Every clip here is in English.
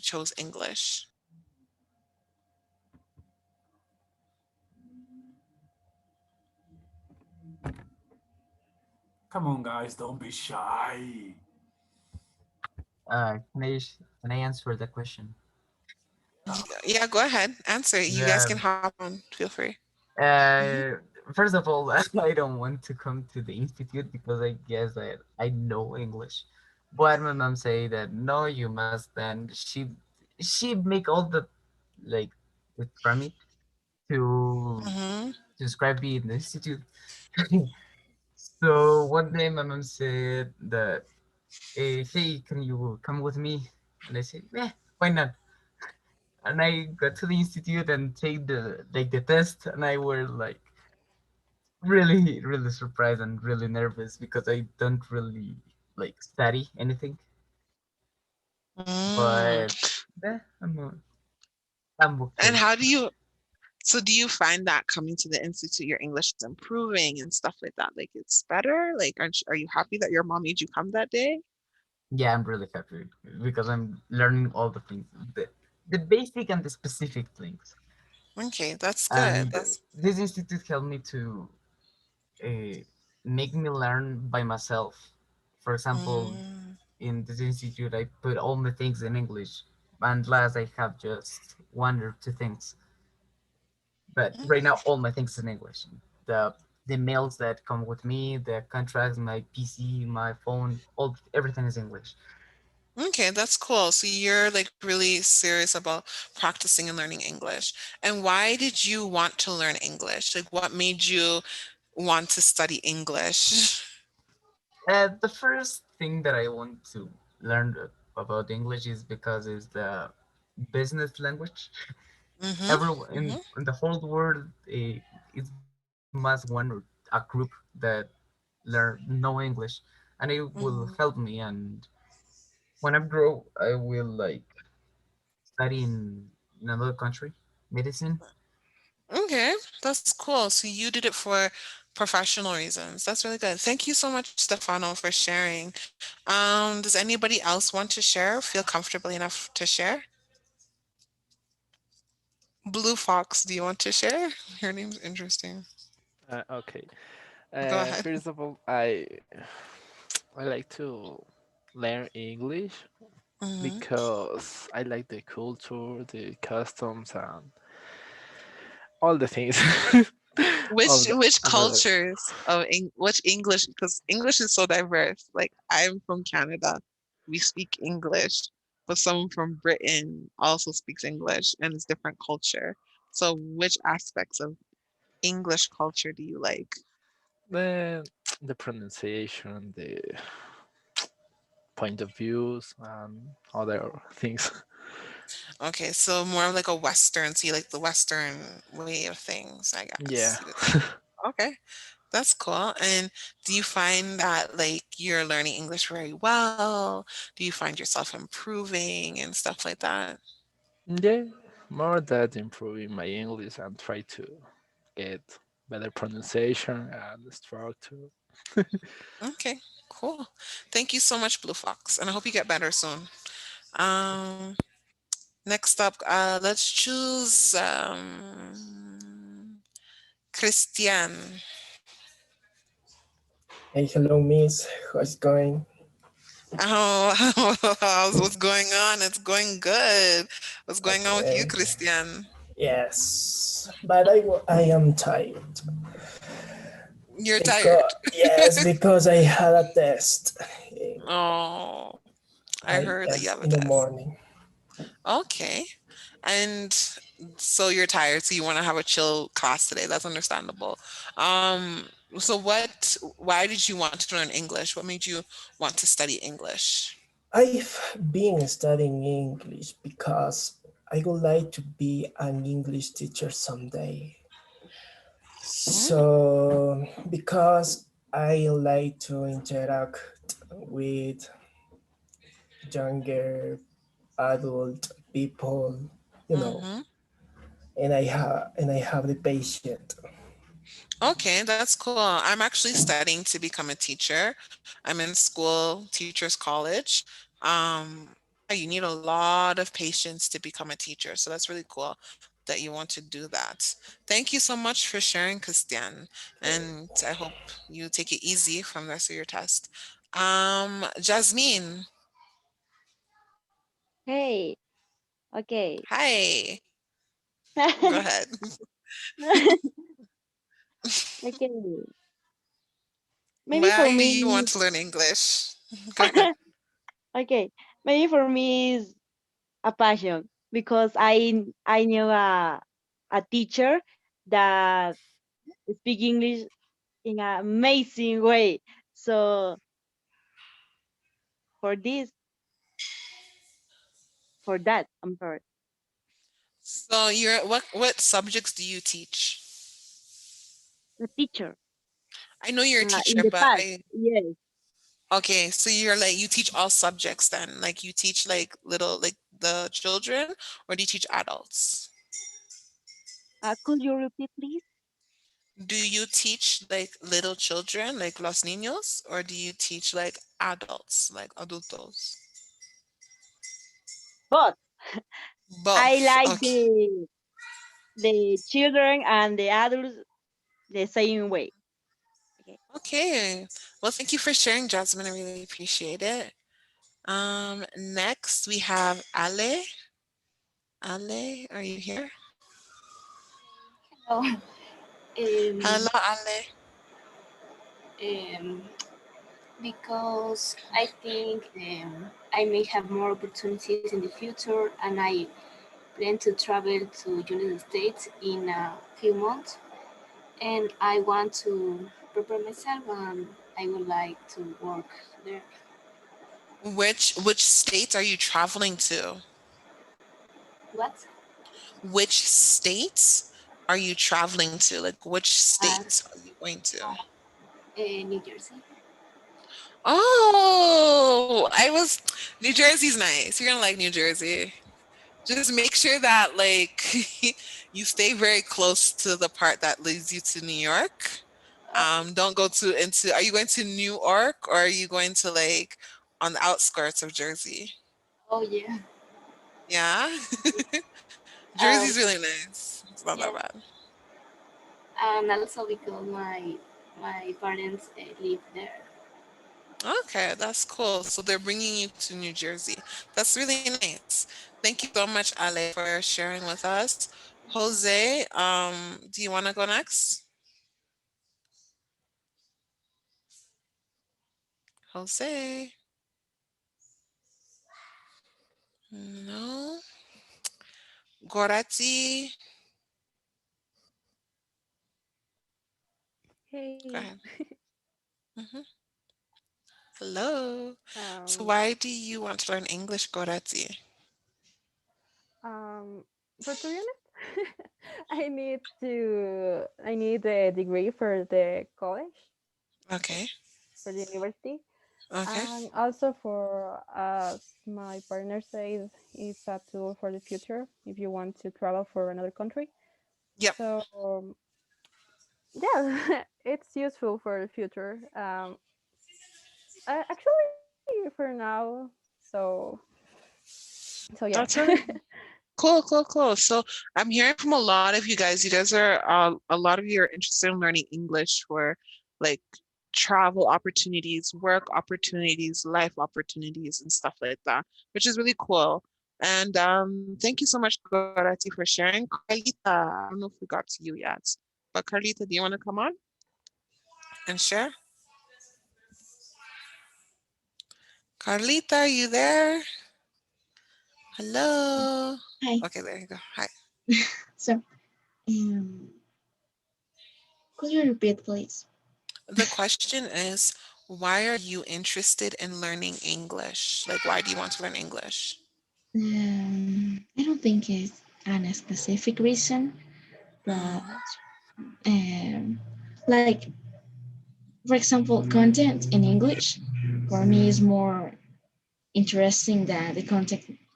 chose English? Come on, guys, don't be shy. Can I answer the question? Yeah, go ahead. Answer. You guys Yeah. can hop on. Feel free. Hmm. Uh, First of all, I don't want to come to the institute because I guess that I know English. But my mom say that no, you must. And she make all the like the permit to Hmm. describe me in the institute. So one day my mom said that, hey, can you come with me? And I said, yeah, why not? And I got to the institute and take the test, and I were like really surprised and really nervous because I don't really like study anything. Mm. But yeah, I'm And okay. how do you, so do you find that coming to the institute, your English is improving and stuff like that? Like it's better? Like, are you happy that your mom made you come that day? Yeah, I'm really happy because I'm learning all the things, the basic and the specific things. Okay, that's good. And this institute helped me to uh, make me learn by myself. For example, Mm, in this institute, I put all my things in English, and last I have just one or two things. But right now, all my things in English. The mails that come with me, the contracts, my PC, my phone, all everything is English. okay, that's cool. So you're like really serious about practicing and learning English. And why did you want to learn English? Like what made you want to study English? The first thing that I want to learn about English is because it's the business language. Mm-hmm. Everyone Mm-hmm. in the whole world, it must one or a group that learn know English, and it will Mm-hmm. help me. And when I grow, I will like study in another country, medicine. Okay, that's cool. So you did it for professional reasons. That's really good. Thank you so much, Stefano, for sharing. Does anybody else want to share? Feel comfortable enough to share? Blue Fox, do you want to share? Your name's interesting. Okay. Go ahead. First of all, I like to learn English Hmm. because I like the culture, the customs, and all the things Which of the which another. cultures of which English? Because English is so diverse. Like I'm from Canada, we speak English, but someone from Britain also speaks English, and it's different culture. So which aspects of English culture do you like? The pronunciation, the point of views, and other things. Okay, so more of like a Western, so you like the Western way of things, I Yeah. guess. Okay, that's cool. And do you find that like you're learning English very well? Do you find yourself improving and stuff like that? Yeah, more that improving my English and try to get better pronunciation and structure. Okay, cool. Thank you so much, Blue Fox, and I hope you get better soon. Um, Next up, let's choose Christian. Hey, hello, Miss. How's it going? Oh, what's going on? It's going good. What's going on with you, Okay. Christian? Yes, but I am tired You're tired. because because I had a test in Oh, I I heard that you yes have a in the test. morning. Okay. And so you're tired, so you want to have a chill class today. That's understandable. Um, so why did you want to learn English? What made you want to study English? I've been studying English because I would like to be an English teacher someday. Mm, So because I like to interact with younger adult people, you know, mm-hmm. and I have the patience. Okay, that's cool. I'm actually studying to become a teacher. I'm in school, teachers college. Um, you need a lot of patience to become a teacher. So that's really cool that you want to do that. Thank you so much for sharing, Christian. And I hope you take it easy from the rest of your test. Jasmine, Hey, okay. hi. Go ahead. Okay. Maybe for Why do you want me, to learn English? Go ahead. okay. Maybe for me is a passion because I knew a teacher that speak English in an amazing way. So for this, for that, I'm sorry, So you're what subjects do you teach? a teacher. I know you're a In teacher, the but past, I yes. okay, so you're like you teach all subjects then. Like you teach like little like the children or do you teach adults? Could you repeat, please? Do you teach like little children, like los niños, or do you teach like adults, like adultos? But I Both. like Okay. the children and the adults the same way. Okay. Okay. Well, thank you for sharing, Jasmine. I really appreciate it. Next we have Ale. Ale, are you here? Oh, Hello, um, Ale. um, because I think I may have more opportunities in the future, and I plan to travel to United States in a few months, and I want to prepare myself, and I would like to work there. Which states are you traveling to? What? Which states are you traveling to? Like which Uh, states are you going to? New Jersey. Oh, I was New Jersey's nice. You're gonna like New Jersey. Just make sure that like you stay very close to the part that leads you to New York. Okay. Don't go to into are you going to New York or are you going to like on the outskirts of Jersey? Oh yeah. Yeah. Um, Jersey's really nice. It's not that yeah, bad. and also because my parents live there. Okay, that's cool. So they're bringing you to New Jersey. That's really nice. Thank you so much, Ale, for sharing with us. Jose, do you want to go next? Jose? No. Gorati? Go Hey, ahead. hmm Hello. So um, why do you want to learn English, Gorati? um, for to be honest, I need a degree for the college, Okay. for the university, Okay. and also for, as my partner says, it's a tool for the future if you want to travel for another country. Yep. So, yeah, it's useful for the future. Actually, for now, so so yeah. That's really cool, cool, cool. So I'm hearing from a lot of you guys. You guys are a lot of you are interested in learning English for like travel opportunities, work opportunities, life opportunities, and stuff like that, which is really cool. And thank you so much, Gorati, for sharing. Carlita, I don't know if we got to you yet, but Carlita, do you want to come on and share? Carlita, are you there? Hello. Hi. Okay, there you go. Hi. So, um, could you repeat, please? The question is, why are you interested in learning English? Like, why do you want to learn English? I don't think it's an specific reason, but Mhm. um, like for example, content in English for me is more interesting than the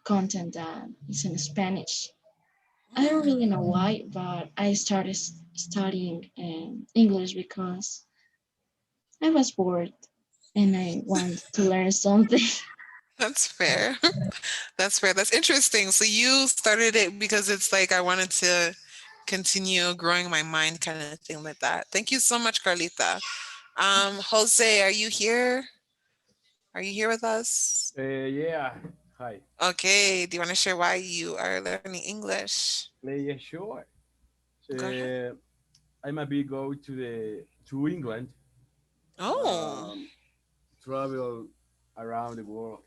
content that is in Spanish. I don't really know why, but I started studying English because I was bored and I wanted to learn something. That's fair. That's fair. That's interesting. So you started it because it's like I wanted to continue growing my mind kind of thing like that. Thank you so much, Carlita. Jose, are you here? Are you here with us? Yeah. Hi. Okay. Do you want to share why you are learning English? Yeah, sure. Go ahead. I maybe go to England, Oh, um, travel around the world.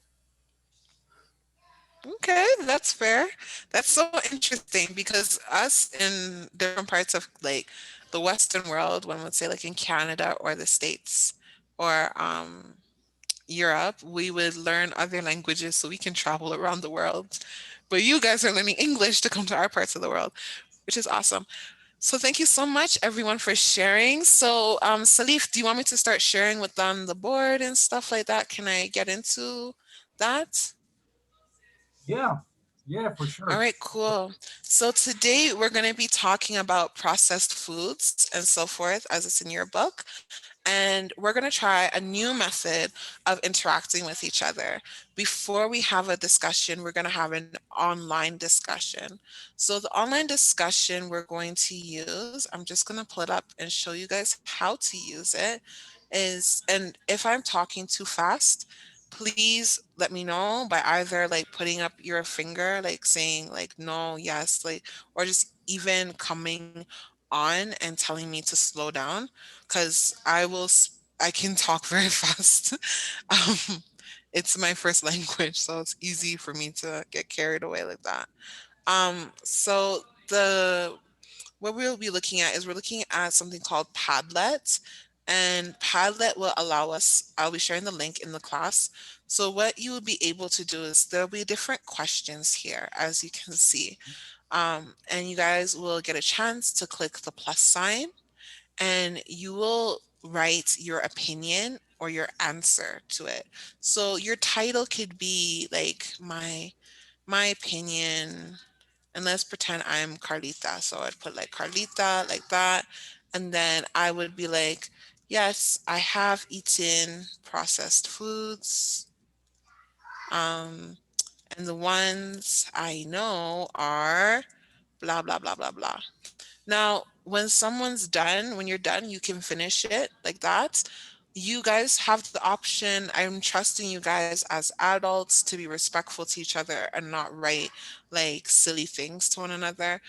okay. That's fair. That's so interesting because us in different parts of like the Western world, one would say like in Canada or the States or Europe, we would learn other languages so we can travel around the world. But you guys are learning English to come to our parts of the world, which is awesome. So thank you so much, everyone, for sharing. So, Salif, do you want me to start sharing with on the board and stuff like that? Can I get into that? Yeah, yeah, for All sure. right, cool. So today we're going to be talking about processed foods and so forth, as it's in your book. And we're going to try a new method of interacting with each other. Before we have a discussion, we're going to have an online discussion. So the online discussion we're going to use, I'm just going to pull it up and show you guys how to use it is, and if I'm talking too fast, please let me know by either like putting up your finger, like saying like no, yes, like, or just even coming on and telling me to slow down because I can talk very fast. um, it's my first language, so it's easy for me to get carried away like that. So the what we'll be looking at is we're looking at something called Padlet. And Padlet will allow us, I'll be sharing the link in the class. So what you will be able to do is there'll be different questions here, as you can see. And you guys will get a chance to click the plus sign and you will write your opinion or your answer to it. So your title could be like my opinion, and let's pretend I'm Carlita. So I'd put like Carlita like that. And then I would be like, yes, I have eaten processed foods. Um, and the ones I know are blah, blah, blah, blah, blah. Now, when someone's done, when you're done, you can finish it like that. You guys have the option. I'm trusting you guys as adults to be respectful to each other and not write like silly things to one another.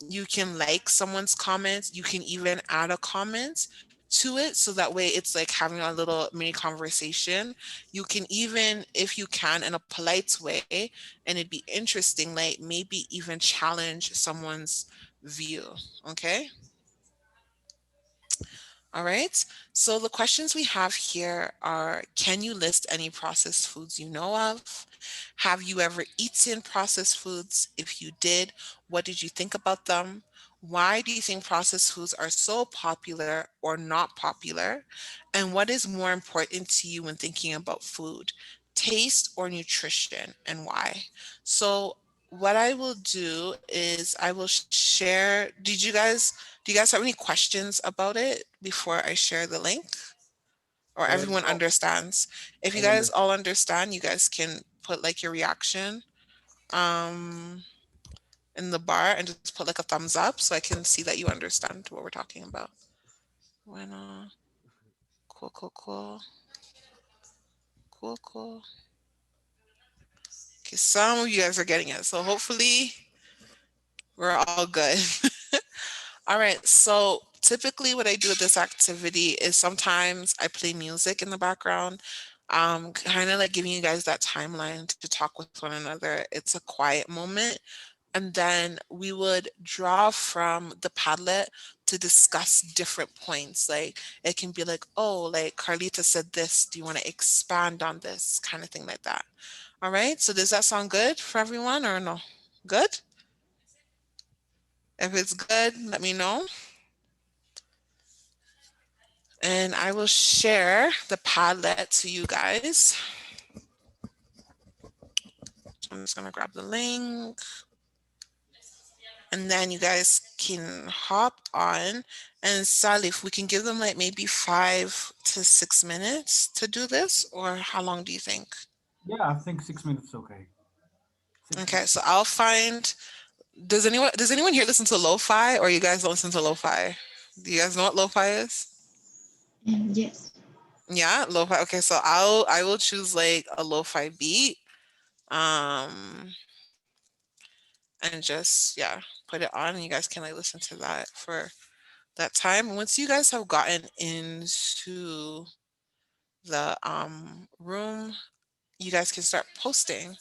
You can like someone's comments. You can even add a comment to it so that way it's like having a little mini conversation. You can even, if you can, in a polite way, and it'd be interesting, like maybe even challenge someone's view. Okay. All right. So the questions we have here are, can you list any processed foods you know of? Have you ever eaten processed foods? If you did, what did you think about them? Why do you think processed foods are so popular or not popular? And what is more important to you when thinking about food, taste or nutrition, and why? So what I will do is I will share. Do you guys have any questions about it before I share the link? Or everyone No, understands? If you I guys all understand. understand, you guys can put like your reaction um in the bar and just put like a thumbs up so I can see that you understand what we're talking about. Bueno, cool, cool, cool, cool, cool. Okay, some of you guys are getting it, so hopefully we're all good. All right, so typically what I do with this activity is sometimes I play music in the background, kind of like giving you guys that timeline to talk with one another. It's a quiet moment. And then we would draw from the Padlet to discuss different points. Like it can be like, oh, like Carlita said this. Do you want to expand on this? Kind of thing like that. All right. So does that sound good for everyone or no? Good? If it's good, let me know. And I will share the Padlet to you guys. I'm just gonna grab the link. And then you guys can hop on and Salif, we can give them like maybe 5 to 6 minutes to do this, or how long do you think? Yeah, I think 6 minutes is okay. Okay, 6 minutes. so I'll find. Does anyone here listen to lo-fi, or you guys don't listen to lo-fi? Do you guys know what lo-fi is? Yes. Yeah, lo-fi. Okay, so I will choose like a lo-fi beat, um, and just yeah, put it on, and you guys can like listen to that for that time. Once you guys have gotten into the room, you guys can start posting.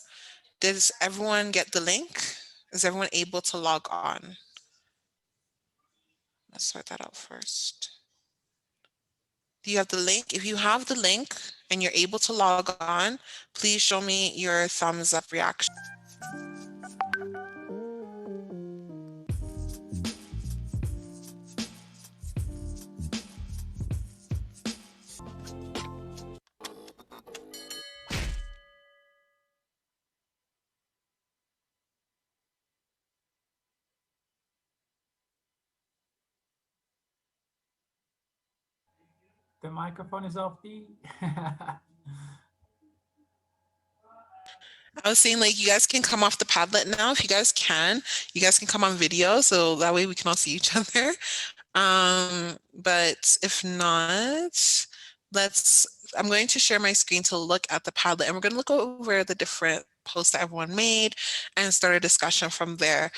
Does everyone get the link? Is everyone able to log on? Let's sort that out first. Do you have the link? If you have the link and you're able to log on, please show me your thumbs up reaction. The microphone is off. The. I was saying like you guys can come off the Padlet now if you guys can. You guys can come on video so that way we can all see each other. But if not, I'm going to share my screen to look at the Padlet, and we're going to look over the different posts that everyone made and start a discussion from there.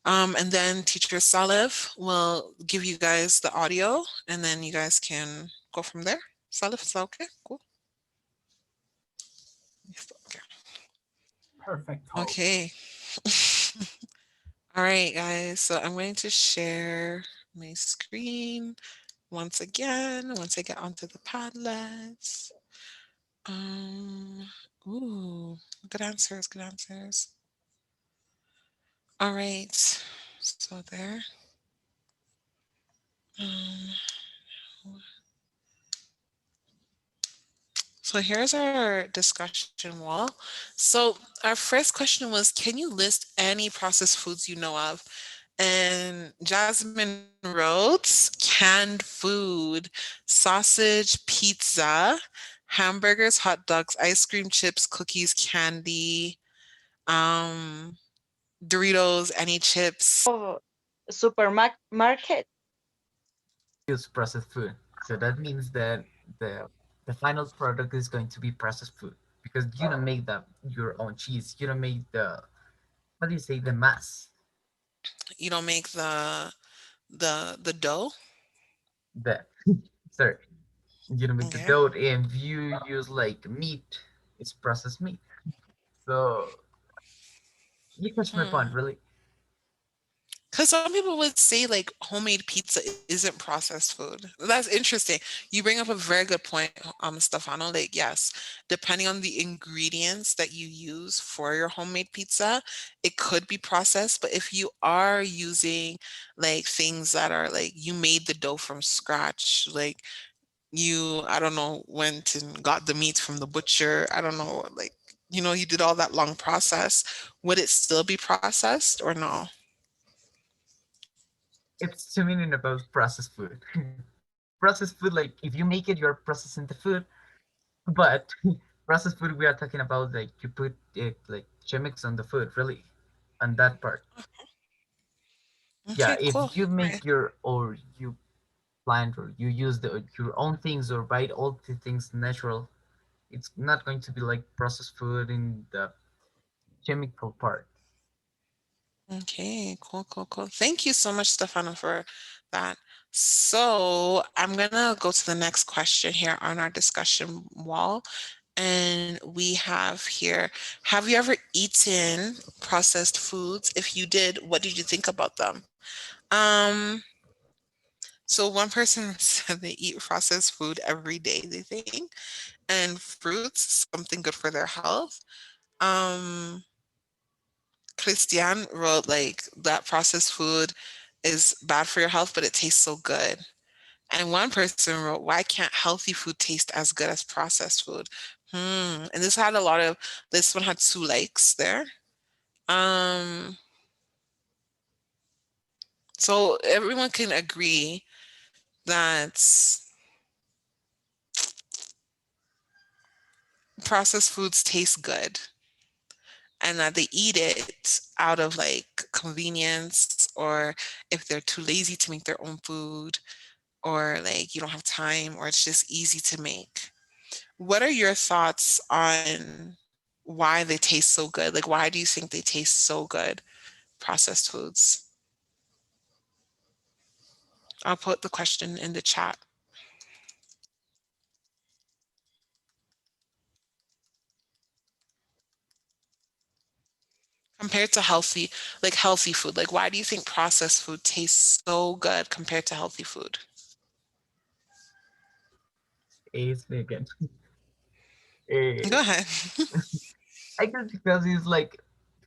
And then teacher Salif will give you guys the audio, and then you guys can go from there. Salif, is that okay? Cool. Okay. Perfect. Okay. All right, guys. So I'm going to share my screen once again, once I get onto the Padlet. Um, ooh, good answers, good answers. All right. So there. Um, So here's our discussion wall. So our first question was, can you list any processed foods you know of? And Jasmine wrote canned food, sausage, pizza, hamburgers, hot dogs, ice cream, chips, cookies, candy, um, Doritos, any chips. Oh, supermarket. Use processed food. So that means that the the final product is going to be processed food because you don't make your own cheese. You don't make the how do you say the mass? You don't make the dough. The sorry, you don't make the Okay. dough. And if you use like meat, it's processed meat. So you catch my point, Hmm. really. Because some people would say like homemade pizza isn't processed food. That's interesting. You bring up a very good point, Stefano. Like, yes, depending on the ingredients that you use for your homemade pizza, it could be processed. But if you are using like things that are like you made the dough from scratch, like I don't know, went and got the meat from the butcher, I don't know, like, you did all that long process, would it still be processed or no? It's two meaning about processed food. Processed food, like if you make it, you're processing the food. But processed food, we are talking about like you put it like chemics on the food, really, on that part. Yeah, Okay, cool. if you All right. make your or you plant or you use your own things or buy all the things natural, it's not going to be like processed food in the chemical part. Okay, cool, cool, cool. Thank you so much, Stefano, for that. So I'm gonna go to the next question here on our discussion wall. And we have here, have you ever eaten processed foods? If you did, what did you think about them? Um, so one person said they eat processed food every day, they think, and fruits, something good for their health. Um, Christian wrote like that processed food is bad for your health, but it tastes so good. And one person wrote, why can't healthy food taste as good as processed food? And this one had 2 likes there. Um, so everyone can agree that processed foods taste good and that they eat it out of like convenience, or if they're too lazy to make their own food, or like you don't have time, or it's just easy to make. What are your thoughts on why they taste so good? Like, why do you think they taste so good, processed foods? I'll put the question in the chat. Compared to healthy, like healthy food, like why do you think processed food tastes so good compared to healthy food? It's vegan. Go ahead. I guess because it's like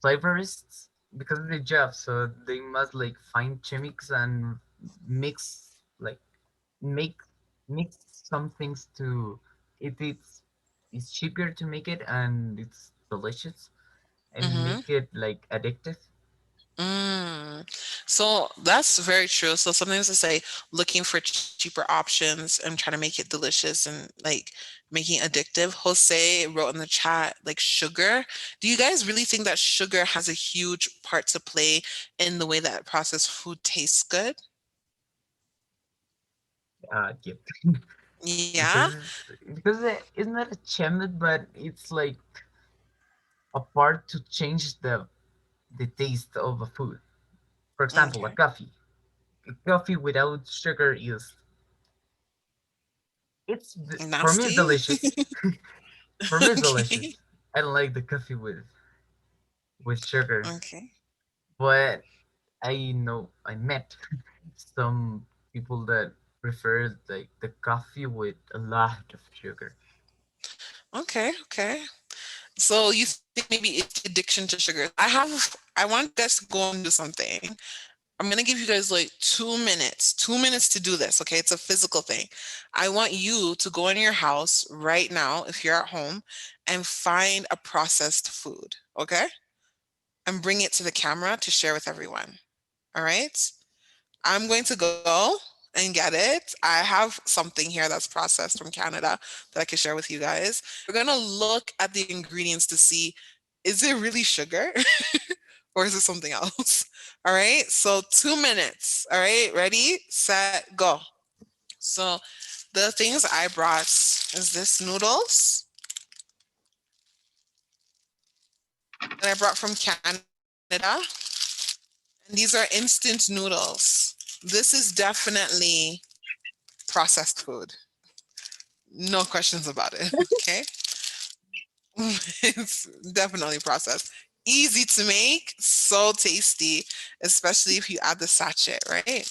flavorists because of the job, so they must like find chemics and mix like make mix some things to it's cheaper to make it and it's delicious and Mm-hmm. make it like addictive. So that's very true. So sometimes I say looking for cheaper options and trying to make it delicious and like making addictive. Jose wrote in the chat like sugar. Do you guys really think that sugar has a huge part to play in the way that processed food tastes good? Yep. Yeah. Because it's not a chemist, but it's like a part to change the taste of a food. For example, a Okay. coffee. A coffee without sugar is for me it's Nasty. delicious. For me it's Okay. delicious. I don't like the coffee with sugar, Okay. but I know I met some people that prefer like the coffee with a lot of sugar. Okay. Okay. So you think maybe it's the addiction to sugar. I want you guys to go and do something. I'm gonna give you guys like 2 minutes, 2 minutes to do this. Okay, it's a physical thing. I want you to go in your house right now, if you're at home, and find a processed food. Okay, and bring it to the camera to share with everyone. All right. I'm going to go and get it. I have something here that's processed from Canada that I can share with you guys. We're gonna look at the ingredients to see, is it really sugar or is it something else? All right. So 2 minutes. All right. Ready, set, go. So the things I brought is this noodles that I brought from Canada. And these are instant noodles. This is definitely processed food. No questions about it. Okay. It's definitely processed. Easy to make, so tasty, especially if you add the sachet, right?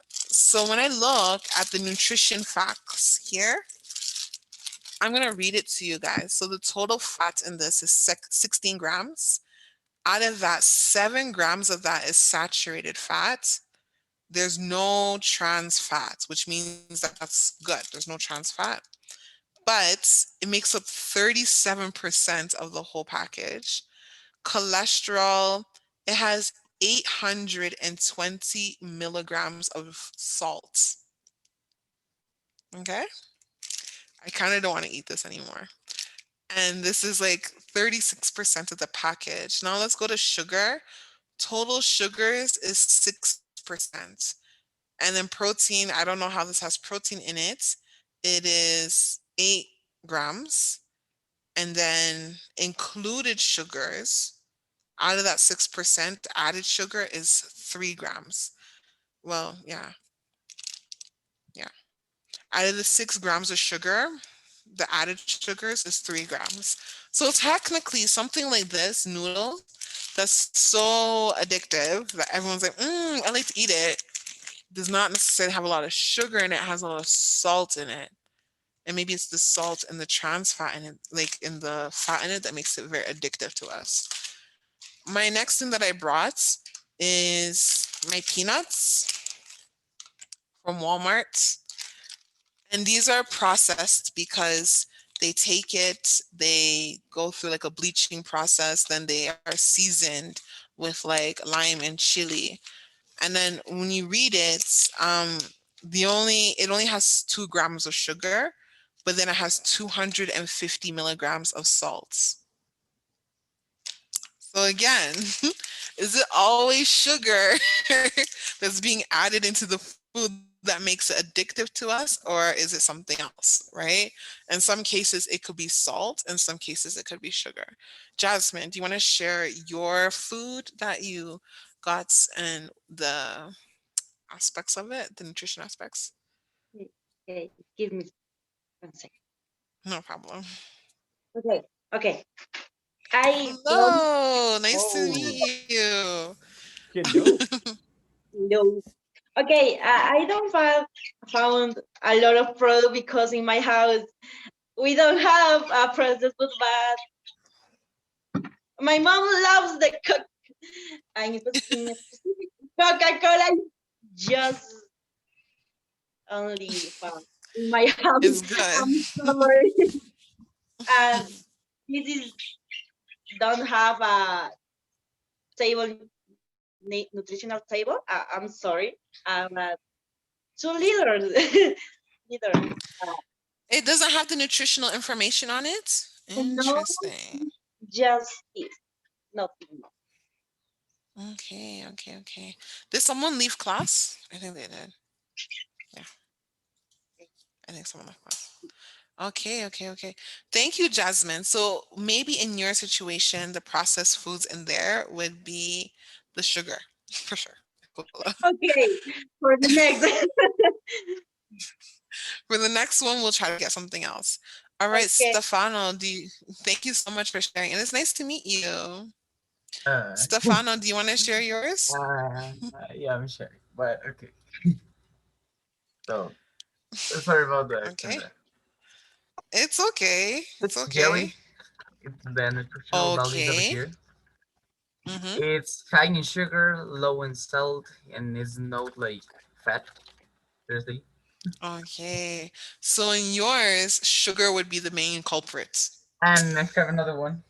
So when I look at the nutrition facts here, I'm gonna read it to you guys. So the total fat in this is 16 grams. Out of that, 7 grams of that is saturated fat. There's no trans fat, which means that that's good. There's no trans fat. But it makes up 37% of the whole package. Cholesterol, it has 820 milligrams of salt. Okay. I kind of don't want to eat this anymore. And this is like 36% of the package. Now let's go to sugar. Total sugars is 6%. And then protein, I don't know how this has protein in it. It is 8 grams. And then included sugars, out of that 6%, added sugar is 3 grams. Well, yeah. Yeah. Out of the 6 grams of sugar, the added sugars is 3 grams. So technically, something like this noodle that's so addictive that everyone's like, I like to eat it, does not necessarily have a lot of sugar in it, has a lot of salt in it. And maybe it's the salt and the trans fat in it, like in the fat in it, that makes it very addictive to us. My next thing that I brought is my peanuts from Walmart. And these are processed because they take it, they go through like a bleaching process, then they are seasoned with like lime and chili. And then when you read it, it only has 2 grams of sugar, but then it has 250 milligrams of salts. So again, is it always sugar that's being added into the food that makes it addictive to us, or is it something else, right? In some cases, it could be salt. In some cases, it could be sugar. Jasmine, do you want to share your food that you got and the aspects of it, the nutrition aspects? Okay, give me 1 second. No problem. Okay, okay. I don't Hello, nice to Oh, meet you. hello. know. Okay, I don't found a lot of product because in my house we don't have a processed food, but my mom loves the cook. And in specific, Coca-Cola just only found in my house. It's good. I'm sorry. And this is don't have a table nutritional table. I'm sorry. 2 liters. Liter. It doesn't have the nutritional information on it? No, Interesting. just this. Nothing more. Okay, okay, okay. Did someone leave class? I think they did. Yeah, I think someone left class. Okay, okay, okay. Thank you, Jasmine. So maybe in your situation, the processed foods in there would be the sugar, for sure. Coca-Cola. Okay, for the next. For the next one, we'll try to get something else. All right, Okay. Stefano, thank you so much for sharing. And it's nice to meet you. Uh, Stefano, do you want to share yours? uh, yeah, I'm sure. But okay. So sorry about that. Okay. It's okay. It's It's okay. jelly. It's the nutritional values over Okay. here. Mm-hmm. It's high in sugar, low in salt, and is not like fat. Seriously. Okay. So in yours, sugar would be the main culprit. And I have another one.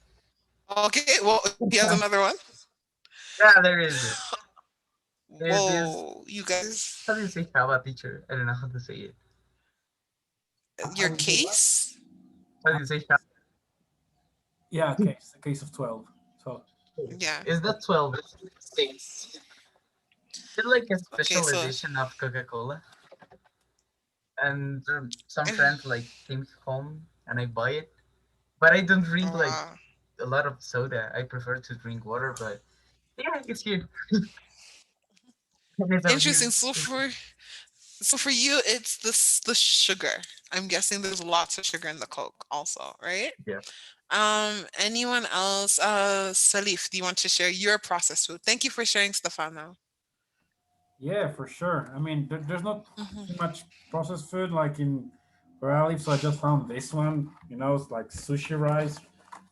Okay. Well, he has another one. Yeah, there is it. There's this. Whoa, you guys, How do you say Java teacher? I don't know how to say it. your How do you say what? case? How do you say Java? Yeah, case, a case of 12. So, Yeah. Is that 12? It's 6. It's like a Okay. special So, edition of Coca-Cola. And some eh, friends like came home and I buy it. But I don't drink like wow. a lot of soda. I prefer to drink water, but yeah, it's here. It's over Interesting. here. So for you, it's the sugar. I'm guessing there's lots of sugar in the Coke also, right? Yeah. Anyone else? Salif, do you want to share your processed food? Thank you for sharing, Stefano. yeah, for sure. I mean, there's not Hmm. too much processed food like in where I live, so I just found this one. It's like sushi rice,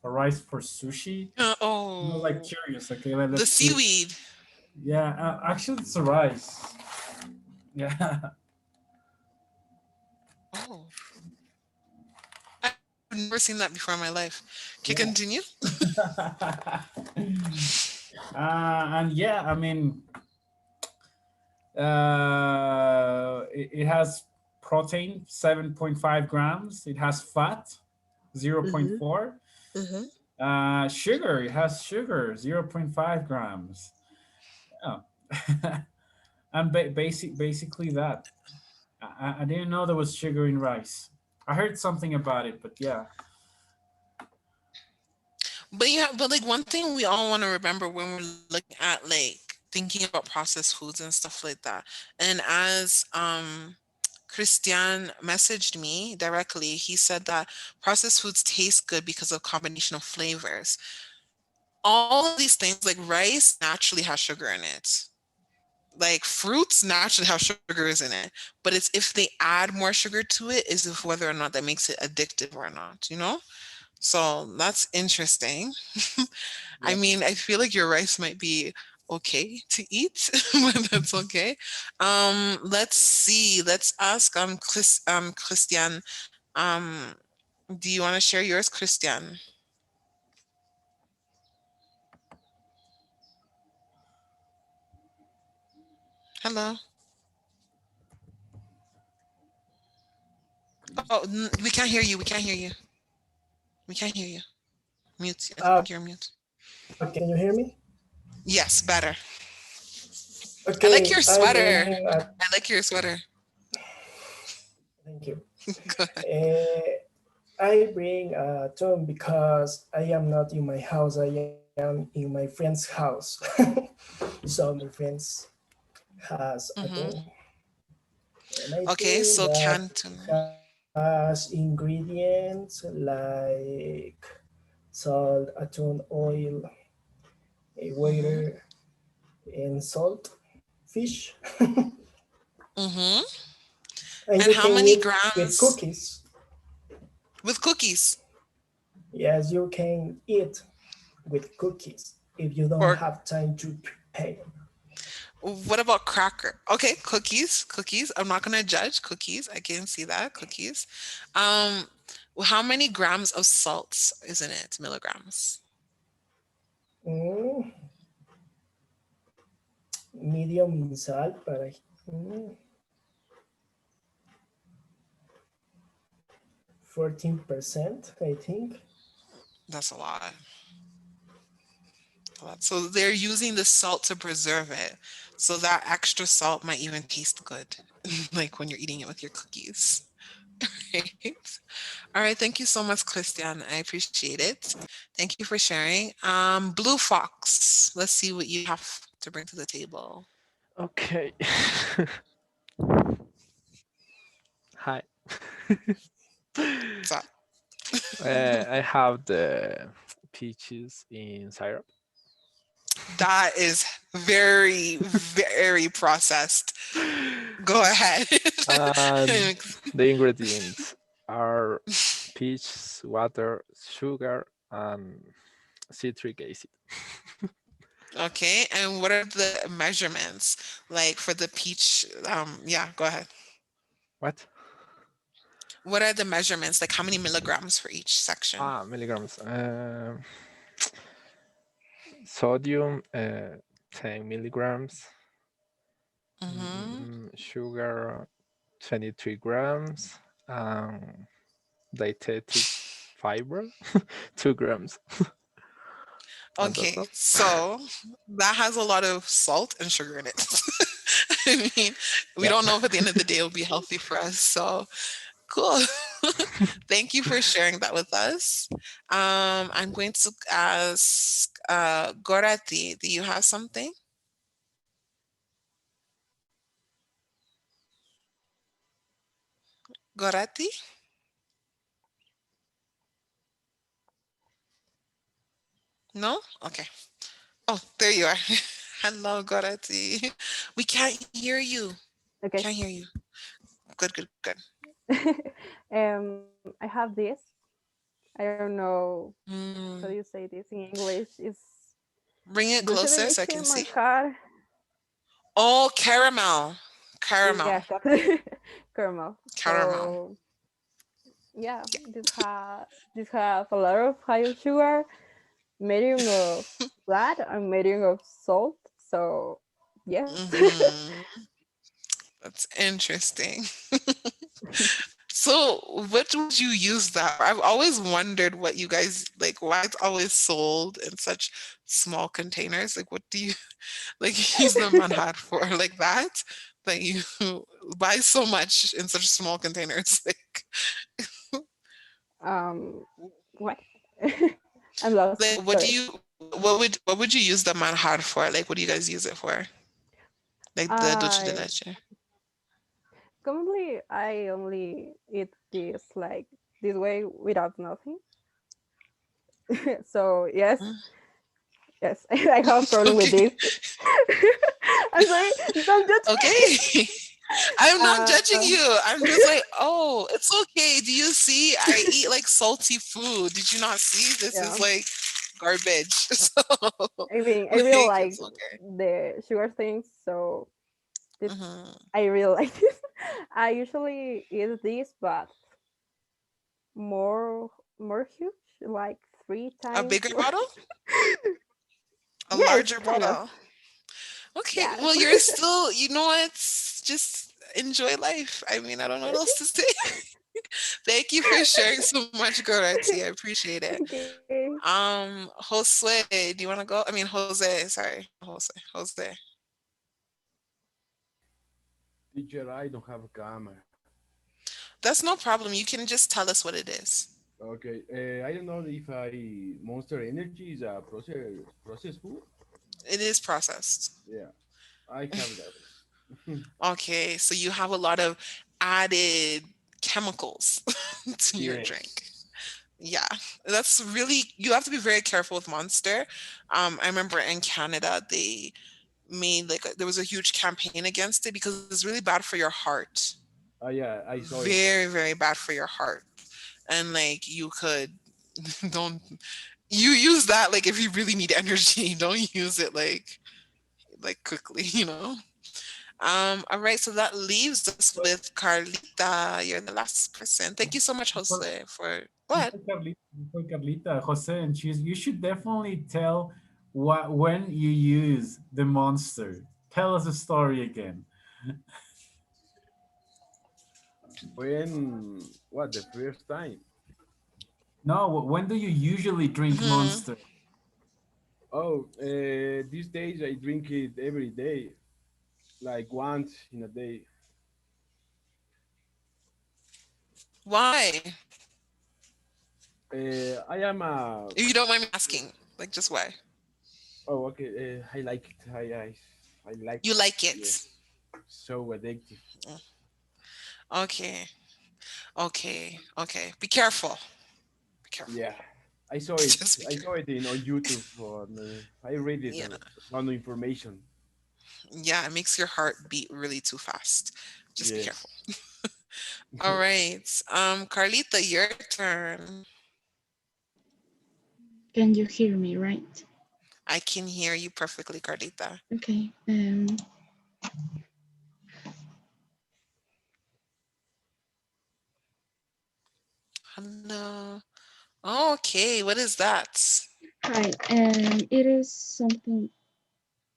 or rice for sushi. I was like Oh, curious. Okay, the let's see. seaweed. Yeah, actually, it's a rice. Yeah. Oh, I've never seen that before in my life. Okay, Yeah. continue. And yeah, I mean, it has protein 7.5 grams. It has fat Mm-hmm. 0.4. Mm-hmm. Sugar, it has sugar 0.5 grams. Yeah. And basically that. I didn't know there was sugar in rice. I heard something about it, but yeah. But yeah, but like one thing we all want to remember when we're looking at like thinking about processed foods and stuff like that. And as Christian messaged me directly, he said that processed foods taste good because of combination of flavors. All of these things like rice naturally has sugar in it. Like fruits naturally have sugars in it, but it's if they add more sugar to it is if whether or not that makes it addictive or not, you know? So that's interesting. I Yeah. mean, I feel like your rice might be okay to eat, but that's okay. Let's see. Let's ask Christian. Um, do you want to share yours, Christian? Hello. Oh, we can't hear you. We can't hear you. We can't hear you. Mute. I think Okay, you're mute. can you hear me? Yes, better. I like Okay, your I sweater. bring I like your sweater. thank you. Go ahead. I bring a tune because I am not in my house. I am in my friend's house. So my friends has a tune, Mm-hmm. and I Okay, think so that Canton. has ingredients like salt, atún, oil, a Mm-hmm. water, and salt, fish, Mm-hmm. and And you how can many eat with grams cookies. with cookies? Yes, you can eat with cookies if you don't Or have time to prepare. what about cracker? Okay, cookies. Cookies. I'm not gonna judge cookies. I can see that cookies. Um, how many grams of salt is in it? Milligrams. Mm, medium in salt para mm, 14%, I think. That's a lot. A lot. So they're using the salt to preserve it. So that extra salt might even taste good, like when you're eating it with your cookies. Right? All right. Thank you so much, Christian. I appreciate it. Thank you for sharing. Blue Fox. Let's see what you have to bring to the table. Okay. Hi. What's up? I have the peaches in syrup. That is very, very processed. Go ahead. And the ingredients are peach, water, sugar, and citric acid. Okay, and what are the measurements like for the peach? Yeah, go ahead. What? What are the measurements? Like how many milligrams for each section? Milligrams. Sodium, 10 milligrams. Mm-hmm. Sugar, 23 grams. Dietetic fiber, 2 grams. And that's Okay, all. so that has a lot of salt and sugar in it. I mean, we Yeah. don't know if at the end of the day it'll be healthy for us. So cool. Thank you for sharing that with us. I'm going to ask Gorati, do you have something? Gorati? No? Okay. Oh, there you are. Hello, Gorati. We can't hear you. Okay. Can't hear you. Good, good, good. I have this. I don't know how do Mm, you say this in English. It's bring it dulce de closer so I leche can see. manjar. Oh, caramel. Yeah, Caramel. exactly. Caramel. Caramel. So yeah, Yeah. this have a lot of high sugar, medium of fat, and medium of salt. So yes. Hmm. That's interesting. So, what would you use that for? I've always wondered what you guys like, why it's always sold in such small containers. Like, what do you like use the manjar for? Like that you buy so much in such small containers. What? I'm lost. Like what Sorry. do you what would you use the manjar for? Like, what do you guys use it for? Like the dulce de I leche. Commonly I only eat this like this way without nothing. So yes, Mm. yes, I have a problem with Okay. this. I'm sorry, don't judge me. Okay. I'm not judging Um, you. I'm just like, oh, it's okay. Do you see? I eat like salty food. Did you not see? This yeah, is like garbage. So I mean, I really like like it's okay. the sugar things, so this Mhm. I really like this. I usually eat this, but more more huge, like three A times bigger more. bottle? A Yes, larger kind of. bottle. Okay, Yes. well, you're still, you know what? Just enjoy life. I mean, I don't know what else to say. Thank you for sharing so much, Gorati. I appreciate it. Okay. Josue, do you want to go? I mean, Jose, sorry. Jose. Teacher, I don't have a camera. That's no problem. You can just tell us what it is. Okay, I don't know if I Monster Energy is a process food. It is processed. Yeah, I have that. Okay, so you have a lot of added chemicals to your drink. Yes. Yeah, that's really, you have to be very careful with Monster. I remember in Canada, they made like, there was a huge campaign against it because it's really bad for your heart. Yeah, I saw it. Very, very bad for your heart. And like, you could, don't, you use that like if you really need energy, don't use it like quickly, you know? All right, so that leaves us with Carlita. You're the last person. Thank you so much, Before, Jose, for what? before Carlita, Jose, and you should definitely tell when you use the monster. Tell us the story again. When what the first time? No, when do you usually drink Hmm. monster? Oh, these days I drink it every day, like once in a day. Why? I am a. If you don't mind me asking, like just why? Oh, okay. I like it. I like You it. like Yeah, it. so addictive. Okay. Okay. Be careful. Be careful. Yeah, I saw it. Just be I careful. saw it on YouTube. I read it Yeah. on information. Yeah, it makes your heart beat really too fast. Just be careful. Yes. All right. Carlita, your turn. Can you hear me right? I can hear you perfectly, Carlita. Okay. Hello. Okay, what is that? Hi. It is something.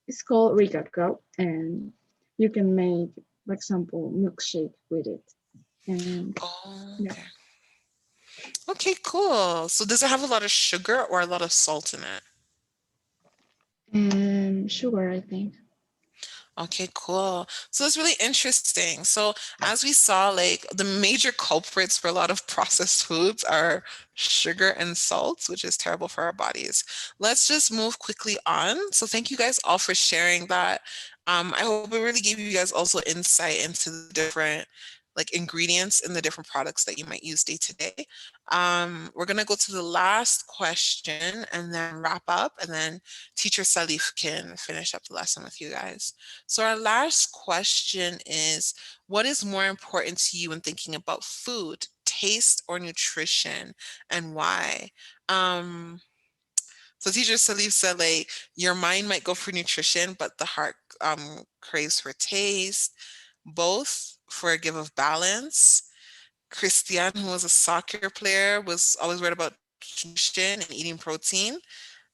It's called Ricotta, and you can make, for example, milkshake with it. And Oh, yeah, okay. Okay, cool. So does it have a lot of sugar or a lot of salt in it? and sugar, I think. Okay, cool. So that's really interesting. So as we saw, like the major culprits for a lot of processed foods are sugar and salts, which is terrible for our bodies. Let's just move quickly on. So thank you guys all for sharing that. I hope it really gave you guys also insight into the different like ingredients in the different products that you might use day to day. We're gonna go to the last question and then wrap up, and then Teacher Salif can finish up the lesson with you guys. So our last question is, what is more important to you when thinking about food, taste or nutrition, and why? Um, so teacher Salif said like your mind might go for nutrition, but the heart craves for taste, both for a give of balance. Christian, who was a soccer player, was always worried about nutrition and eating protein.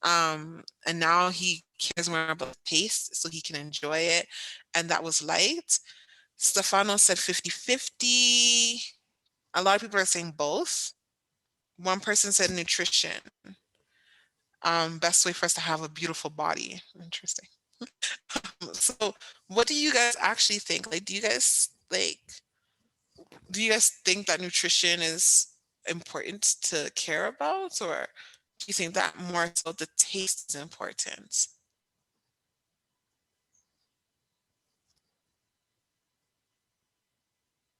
And now he cares more about taste so he can enjoy it. And that was light. Stefano said 50-50. A lot of people are saying both. One person said nutrition. Best way for us to have a beautiful body. Interesting. So what do you guys actually think? Like, do you guys think that nutrition is important to care about? Or do you think that more so the taste is important?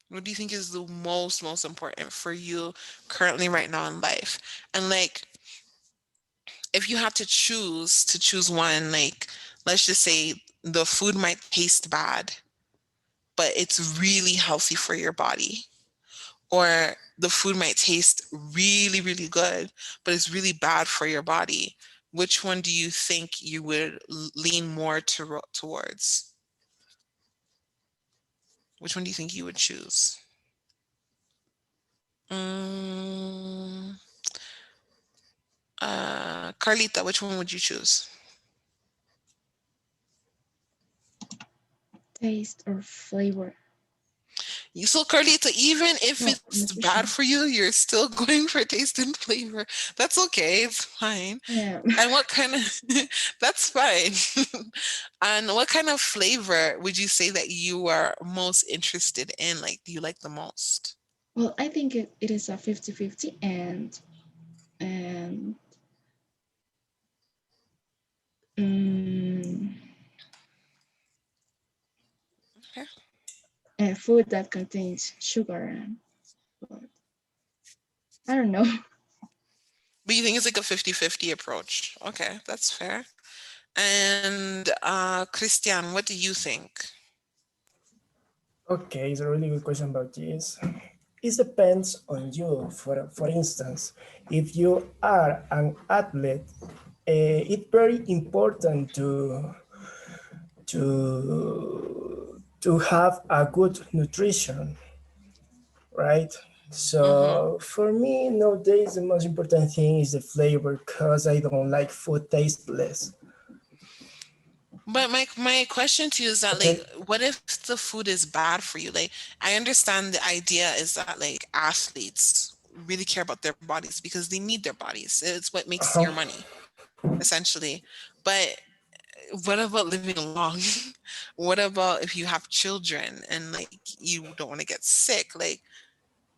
What do you think is the most important for you currently right now in life? And like, if you had to choose one, like, let's just say the food might taste bad, but it's really healthy for your body. Or the food might taste really good, but it's really bad for your body. Which one do you think you would lean more towards? Which one do you think you would choose? Mm, Carlita, which one would you choose? Taste or flavor. So Carlita, even if No, it's bad nutrition. for you, you're still going for taste and flavor. That's okay. It's fine. Yeah. And what kind of that's fine. And what kind of flavor would you say that you are most interested in? Like, do you like the most? Well, I think it is a 50-50, and mm, Okay. food that contains sugar and but I don't know. But you think it's like a 50-50 approach. Okay, that's fair. And Christian, what do you think? Okay, it's a really good question about this. It depends on you. For instance, if you are an athlete, it's very important to have a good nutrition, right? Mm-hmm. So for me nowadays the most important thing is the flavor because I don't like food tasteless. But my question to you is that like, Okay. what if the food is bad for you? Like, I understand the idea is that like athletes really care about their bodies because they need their bodies. It's what makes your Uh-huh. money, essentially. But what about living long? What about if you have children and like you don't want to get sick? Like,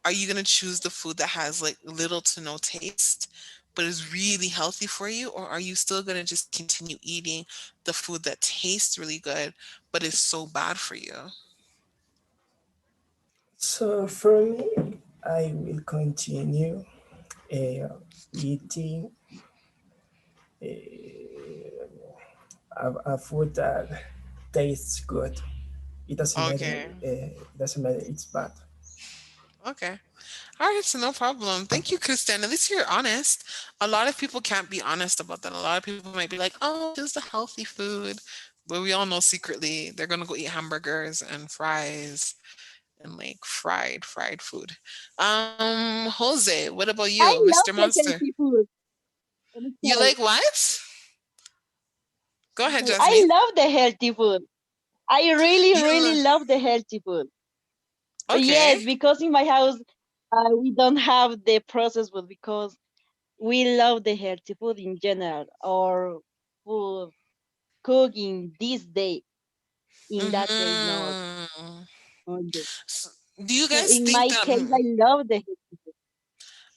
are you gonna choose the food that has like little to no taste, but is really healthy for you, or are you still gonna just continue eating the food that tastes really good but is so bad for you? So for me I will continue eating a food that tastes good. It doesn't matter. Okay. It doesn't matter. It's bad. Okay. All right, so no problem. Thank you, Kristen. At least you're honest. A lot of people can't be honest about that. A lot of people might be like, "Oh, just the healthy food," but we all know secretly they're gonna go eat hamburgers and fries and like fried food. Jose, what about you, I Mr. love the Monster? healthy food. I'm You sorry. like what? Go ahead, So I Jasmine. love the healthy food. I really, You really love the healthy food. okay? Yes, because in my house we don't have the processed food because we love the healthy food in general or food cooking this day. In that case, no. Mm-hmm. Okay. Do you So guys in think my that? case, I love the healthy food.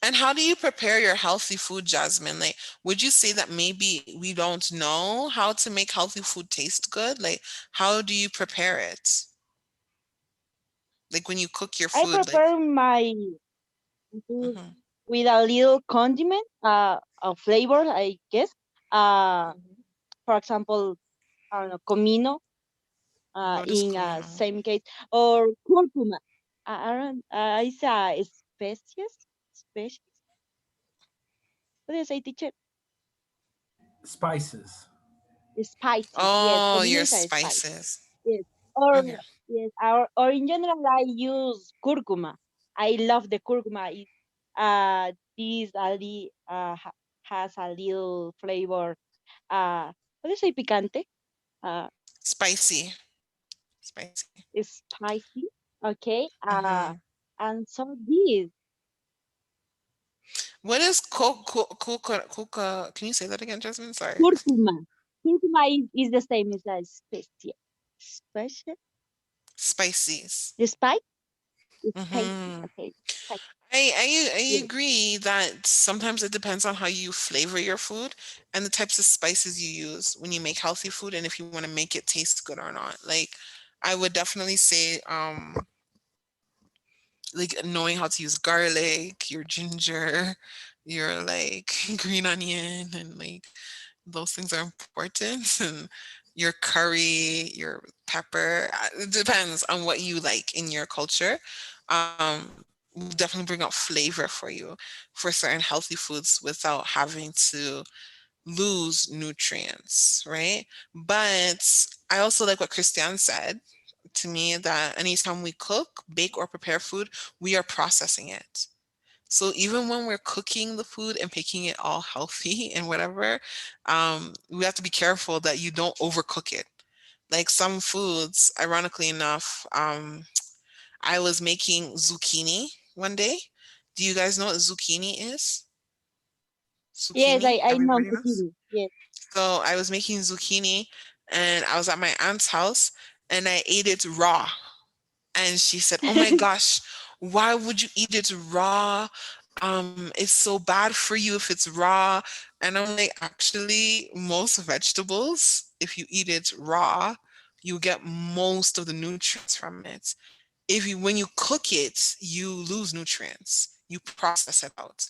And how do you prepare your healthy food, Jasmine? Like, would you say that maybe we don't know how to make healthy food taste good? Like, how do you prepare it? Like when you cook your I food, like, prepare my food mhm. with a little condiment, a flavor, I guess. Uh, for example, I don't know, comino, What is in comino? same case, or curcuma. I don't, it's a species. What do you say, teacher? Spices. Spices, yes. Oh, Comino your is a spice. spices. Yes. Or Okay. yes, or in general, I use curcuma. I love the curcuma. This ali has a little flavor. What do you say, picante? Uh, Spicy. Spicy. is spicy. Okay. Hmm. And so this What is coca? Can you say that again, Jasmine? Sorry. curcuma. Curcuma is the same as a special. Spices. The spice is spicy. Hmm. Okay. Spicy. I Yes. agree that sometimes it depends on how you flavor your food and the types of spices you use when you make healthy food and if you want to make it taste good or not. Like I would definitely say like knowing how to use garlic, your ginger, your like green onion and like those things are important and your curry, your pepper. It depends on what you like in your culture. Will definitely bring out flavor for you for certain healthy foods without having to lose nutrients, right? But I also like what Christian said to me that anytime we cook, bake, or prepare food, we are processing it. So even when we're cooking the food and making it all healthy and whatever, we have to be careful that you don't overcook it. Like some foods, ironically enough, I was making zucchini one day. Do you guys know what zucchini is? Yes, Zucchini? I know Everybody knows? zucchini. Yes. So I was making zucchini and I was at my aunt's house and I ate it raw. And she said, "Oh my gosh, why would you eat it raw? It's so bad for you if it's raw." And I'm like, actually, most vegetables, if you eat it raw, you get most of the nutrients from it. If you when you cook it, you lose nutrients. You process it out.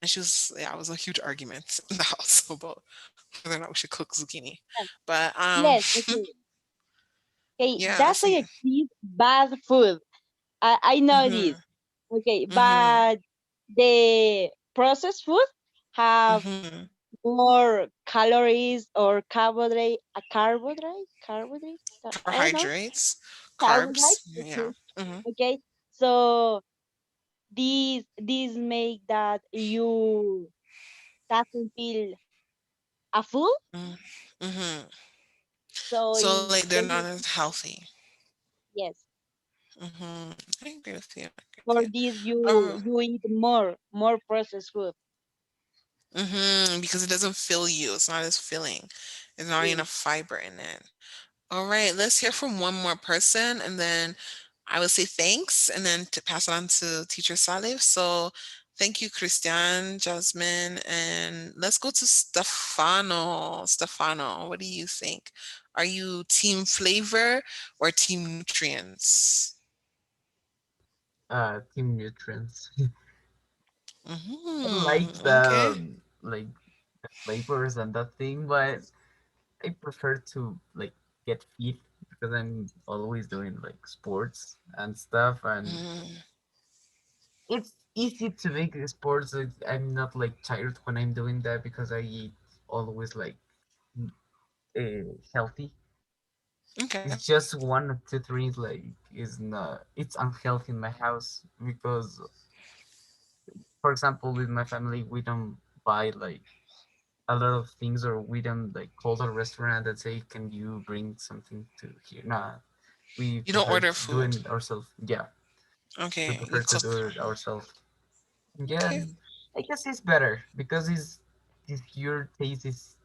And she was, yeah, it was a huge argument in the house about whether or not we should cook zucchini. But Yes, okay. Okay, yeah, that's so like this bad food. I know this. mhm, Okay, mhm, but the processed food have mhm. more calories or carbohydrates. I don't know, Carbohydrates, carbs, carbohydrates. yeah. Hmm. Okay, so these make that you doesn't feel a full. Hmm. So So like in they're not as basically, healthy. yes, Hmm. I agree with you. I agree with for you. this you eat more processed food. Because it doesn't fill you. It's not as filling. There's not Yes. enough fiber in it. All right, let's hear from one more person and then I will say thanks and then to pass it on to teacher Salif. So thank you, Christian, Jasmine, and let's go to Stefano. Stefano, what do you think? Are you team flavor or team nutrients? Team nutrients. I Hmm. like Okay. the like the flavors and that thing, but I prefer to like get fit because I'm always doing like sports and stuff, and Mm, it's easy to make sports. I'm not like tired when I'm doing that because I eat always like healthy. okay. It's just one or two things like is not. It's unhealthy in my house because, for example, with my family, we don't buy like a lot of things, or we don't like call a restaurant and say, "Can you bring something to here?" Nah, we You don't prefer order food. doing it ourselves. Yeah, we Okay, you prefer to cook. do it ourselves. Yeah, Okay. and I guess it's better because it's your taste is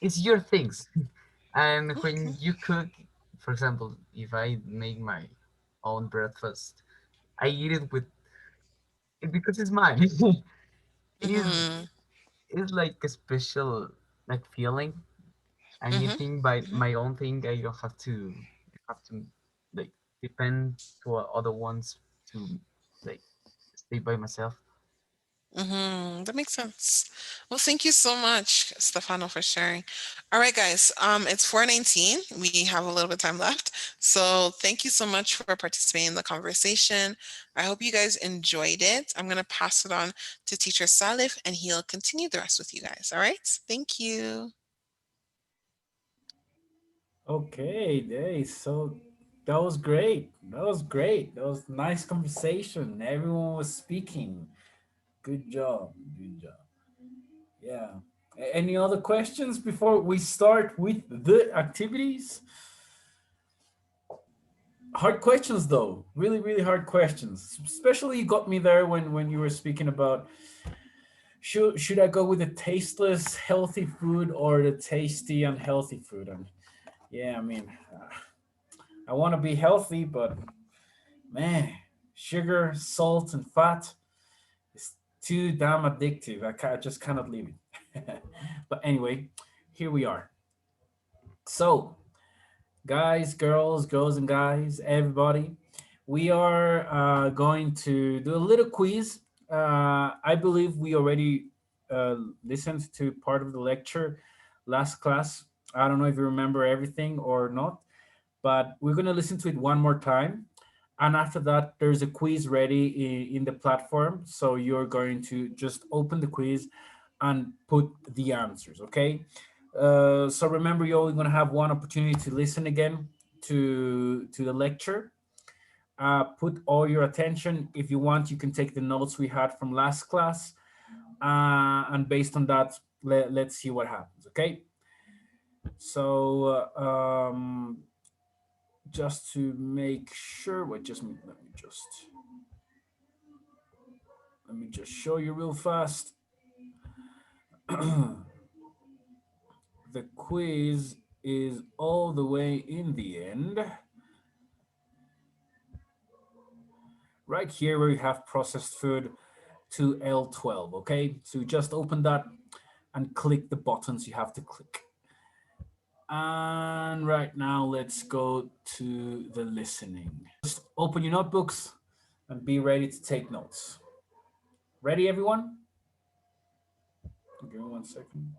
it's your things. And when you cook, for example, if I make my own breakfast, I eat it with because it's mine. is Mm-hmm. is like a special like feeling. Mm-hmm. Anything by my own thing, I don't have to like depend to other ones to like stay by myself. That makes sense. Well, thank you so much, Stefano, for sharing. All right, guys. It's 4:19. We have a little bit of time left. So thank you so much for participating in the conversation. I hope you guys enjoyed it. I'm gonna pass it on to teacher Salif and he'll continue the rest with you guys. All right. Thank you. Okay, hey, so that was great. That was great. That was nice conversation. Everyone was speaking. Good job. Good job. Yeah. Any other questions before we start with the activities? Hard questions though. Really, really hard questions. Especially you got me there when you were speaking about should I go with the tasteless healthy food or the tasty unhealthy food? And yeah, I mean, I want to be healthy, but man, sugar, salt, and fat is too damn addictive. I just cannot leave it. But anyway, here we are. So, guys, girls and guys, everybody, we are going to do a little quiz. I believe we already uh, listened to part of the lecture last class. I don't know if you remember everything or not, but we're going to listen to it one more time. And after that, there's a quiz ready in the platform. So you're going to just open the quiz and put the answers, okay? So remember, you're only going to have one opportunity to listen again to the lecture. Put all your attention. If you want, you can take the notes we had from last class. And based on that, let's see what happens, okay? So just to make sure. Wait, let me just show you real fast. The quiz is all the way in the end. Right here where you have processed food to L12, okay? So just open that and click the buttons you have to click. And right now, let's go to the listening. Just open your notebooks and be ready to take notes. Ready, everyone? Give me 1 second.